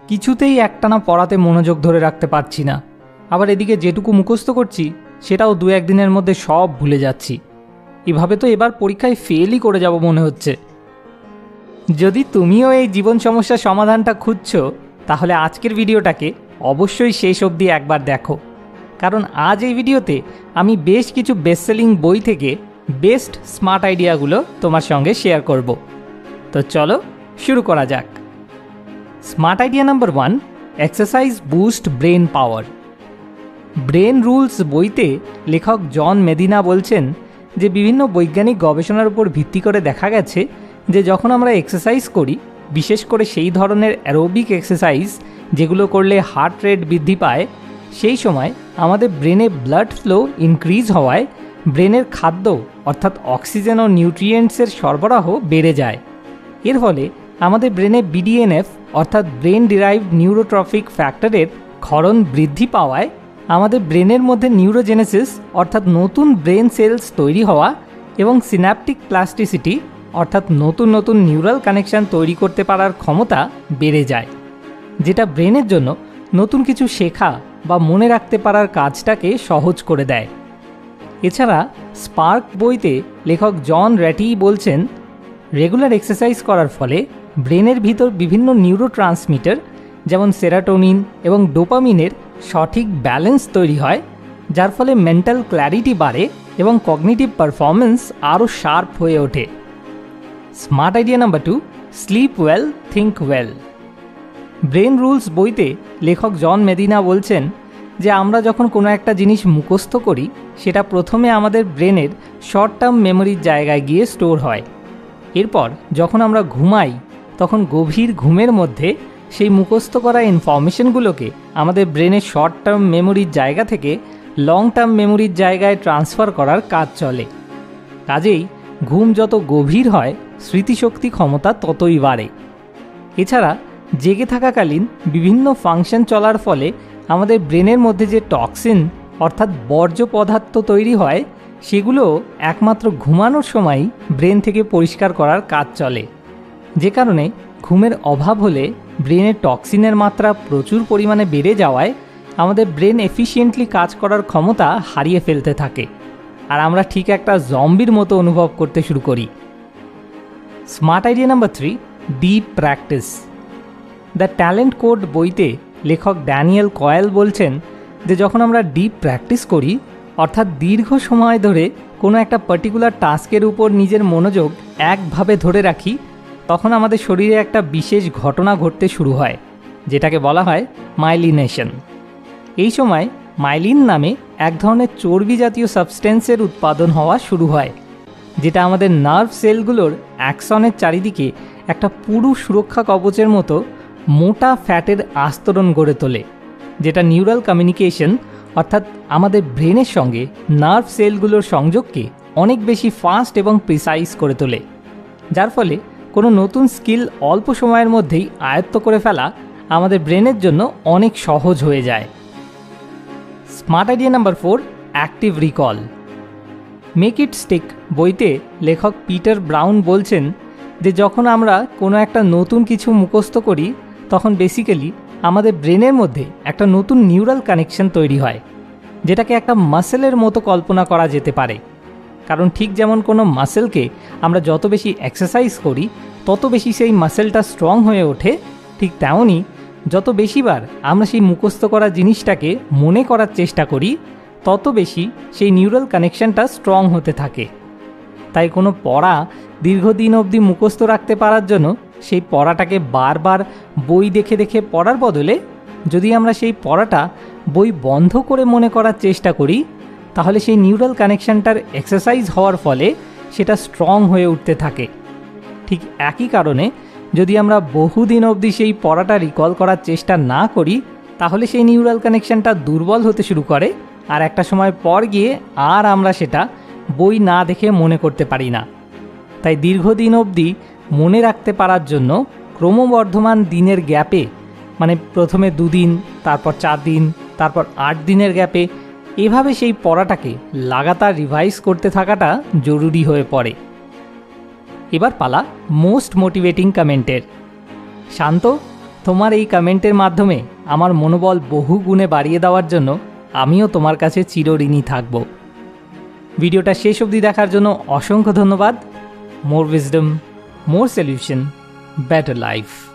কিছুতেই একটানা পড়াতে মনোযোগ ধরে রাখতে পারছি না। আবার এদিকে যেটুকু মুখস্থ করছি সেটাও 2-1 দিনের মধ্যে সব ভুলে যাচ্ছি। এভাবে তো এবার পরীক্ষায় ফেলই করে যাব মনে হচ্ছে। যদি তুমিও এই জীবন সমস্যার সমাধানটা খুঁজছো, তাহলে আজকের ভিডিওটাকে অবশ্যই শেষ অবধি একবার দেখো, কারণ আজ এই ভিডিওতে আমি বেশ কিছু বেস্ট সেলিং বই থেকে বেস্ট স্মার্ট আইডিয়াগুলো তোমার সঙ্গে শেয়ার করব। তো চলো শুরু করা যাক। Smart idea number 1, exercise boost brain পাওয়ার। ব্রেন রুলস বইতে লেখক জন মেদিনা বলছেন যে বিভিন্ন বৈজ্ঞানিক গবেষণার উপর ভিত্তি করে দেখা গেছে যে যখন আমরা এক্সারসাইজ করি, বিশেষ করে সেই ধরনের অ্যারোবিক এক্সারসাইজ যেগুলো করলে হার্ট রেট বৃদ্ধি পায়, সেই সময় আমাদের ব্রেনে ব্লাড ফ্লো ইনক্রিজ হওয়ায় ব্রেনের খাদ্য অর্থাৎ অক্সিজেন ও নিউট্রিয়েন্টসের সরবরাহ বেড়ে যায়। এর ফলে আমাদের ব্রেনে BDNF অর্থাৎ ব্রেন ডিরাইভড নিউরোট্রফিক ফ্যাক্টরের ক্ষরণ বৃদ্ধি পাওয়ায় আমাদের ব্রেনের মধ্যে নিউরোজেনেসিস অর্থাৎ নতুন ব্রেন সেলস তৈরি হওয়া এবং সিন্যাপটিক প্লাস্টিসিটি অর্থাৎ নতুন নতুন নিউরাল কানেকশন তৈরি করতে পারার ক্ষমতা বেড়ে যায়, যেটা ব্রেনের জন্য নতুন কিছু শেখা বা মনে রাখতে পারার কাজটাকে সহজ করে দেয়। এছাড়া স্পার্ক বইতে লেখক জন র্যাটি বলছেন, রেগুলার এক্সারসাইজ করার ফলে ব্রেনের ভিতর বিভিন্ন নিউরোট্রান্সমিটার যেমন সেরাটোনিন এবং ডোপামিনের সঠিক ব্যালেন্স তৈরি হয়, যার ফলে মেন্টাল ক্ল্যারিটি বাড়ে এবং কগনিটিভ পারফরমেন্স আরও শার্প হয়ে ওঠে। Smart idea number 2, slip well think well. Brain rules বইতে লেখক জন মেদিনা বলছেন যে আমরা যখন কোনো একটা জিনিস মুখস্থ করি, সেটা প্রথমে আমাদের ব্রেনের শর্ট টার্ম মেমোরির জায়গায় গিয়ে স্টোর হয়। এরপর যখন আমরা ঘুমাই, তখন গভীর ঘুমের মধ্যে সেই মুখস্থ করা ইনফরমেশনগুলোকে আমাদের ব্রেনের শর্ট টার্ম মেমোরির জায়গা থেকে লং টার্ম মেমোরির জায়গায় ট্রান্সফার করার কাজ চলে। কাজেই ঘুম যত গভীর হয়, স্মৃতিশক্তি ক্ষমতা ততই বাড়ে। এছাড়া জেগে থাকাকালীন বিভিন্ন ফাংশন চলার ফলে আমাদের ব্রেনের মধ্যে যে টক্সিন অর্থাৎ বর্জ্য পদার্থ তৈরি হয়, সেগুলো একমাত্র ঘুমানোর সময়ই ব্রেন থেকে পরিষ্কার করার কাজ চলে, যে কারণে ঘুমের অভাব হলে ব্রেনের টক্সিনের মাত্রা প্রচুর পরিমাণে বেড়ে যাওয়ায় আমাদের ব্রেন এফিশিয়েন্টলি কাজ করার ক্ষমতা হারিয়ে ফেলতে থাকে, আর আমরা ঠিক একটা জম্বির মতো অনুভব করতে শুরু করি। Smart idea number 3, deep practice. The talent code বইতে লেখক ড্যানিয়েল কয়েল বলছেন যে যখন আমরা ডিপ প্র্যাকটিস করি, অর্থাৎ দীর্ঘ সময় ধরে কোনো একটা পার্টিকুলার টাস্কের উপর নিজের মনোযোগ একভাবে ধরে রাখি, তখন আমাদের শরীরে একটা বিশেষ ঘটনা ঘটতে শুরু হয়, যেটাকে বলা হয় মাইলিনেশন। এই সময় মাইলিন নামে এক ধরনের চর্বি জাতীয় সাবস্টেন্সের উৎপাদন হওয়া শুরু হয়, যেটা আমাদের নার্ভ সেলগুলোর অ্যাক্সনের চারিদিকে একটা পুরু সুরক্ষা কবচের মতো মোটা ফ্যাটের আস্তরণ গড়ে তোলে, যেটা নিউরাল কমিউনিকেশন অর্থাৎ আমাদের ব্রেনের সঙ্গে নার্ভ সেলগুলোর সংযোগকে অনেক বেশি ফাস্ট এবং প্রিসাইজ করে তোলে, যার ফলে কোনো নতুন স্কিল অল্প সময়ের মধ্যেই আয়ত্ত করে ফেলা আমাদের ব্রেনের জন্য অনেক সহজ হয়ে যায়। Smart idea number 4, active recall. Make it stick বইতে লেখক পিটার ব্রাউন বলছেন যে যখন আমরা কোনো একটা নতুন কিছু মুখস্থ করি, তখন বেসিক্যালি আমাদের ব্রেনের মধ্যে একটা নতুন নিউরাল কানেকশন তৈরি হয়, যেটাকে একটা মাসেলের মতো কল্পনা করা যেতে পারে। কারণ ঠিক যেমন কোনো মাসেলকে আমরা যত বেশি এক্সারসাইজ করি তত বেশি সেই মাসেলটা স্ট্রং হয়ে ওঠে, ঠিক তেমনই যত বেশিবার আমরা সেই মুখস্থ করা জিনিসটাকে মনে করার চেষ্টা করি, তত বেশি সেই নিউরাল কানেকশনটা স্ট্রং হতে থাকে। তাই কোনো পড়া দীর্ঘদিন অবধি মুখস্থ রাখতে পারার জন্য সেই পড়াটাকে বারবার বই দেখে দেখে পড়ার বদলে যদি আমরা সেই পড়াটা বই বন্ধ করে মনে করার চেষ্টা করি, তাহলে সেই নিউরাল কানেকশনটার এক্সারসাইজ হওয়ার ফলে সেটা স্ট্রং হয়ে উঠতে থাকে। ঠিক একই কারণে যদি আমরা বহুদিন অবধি সেই পড়াটা রিকল করার চেষ্টা না করি, তাহলে সেই নিউরাল কানেকশনটা দুর্বল হতে শুরু করে, আর একটা সময় পর গিয়ে আর আমরা সেটা বই না দেখে মনে করতে পারি না। তাই দীর্ঘদিন অবধি মনে রাখতে পারার জন্য ক্রমবর্ধমান দিনের গ্যাপে, মানে প্রথমে 2 দিন, তারপর 4 দিন, তারপর 8 দিনের গ্যাপে এভাবে সেই পড়াটাকে লাগাতার রিভাইজ করতে থাকাটা জরুরি হয়ে পড়ে। এবার পালা মোস্ট মোটিভেটিং কমেন্টের। শান্ত, তোমার এই কমেন্টের মাধ্যমে আমার মনোবল বহু গুণে বাড়িয়ে দেওয়ার জন্য আমিও তোমার কাছে চিরঋণী থাকব। ভিডিওটা শেষ অবধি দেখার জন্য অসংখ্য ধন্যবাদ। মোর উইজডম, মোর সলিউশন, বেটার লাইফ।